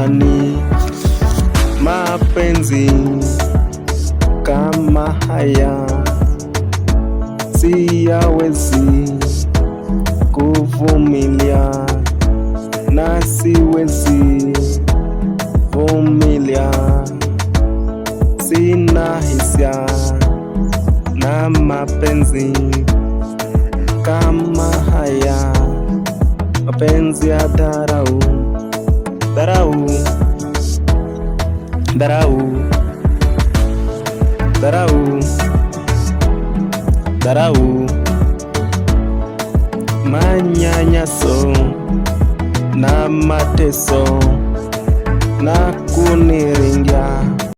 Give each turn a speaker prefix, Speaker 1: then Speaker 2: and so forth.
Speaker 1: jamani, mapenzi kama haya siyawezi kuvumilia, na siwezi vumilia. Sina hisia na mapenzi kama haya, mapenzi ya dharau, dharau, dharau, dharau, dharau, manyanyaso na mateso na kuniringia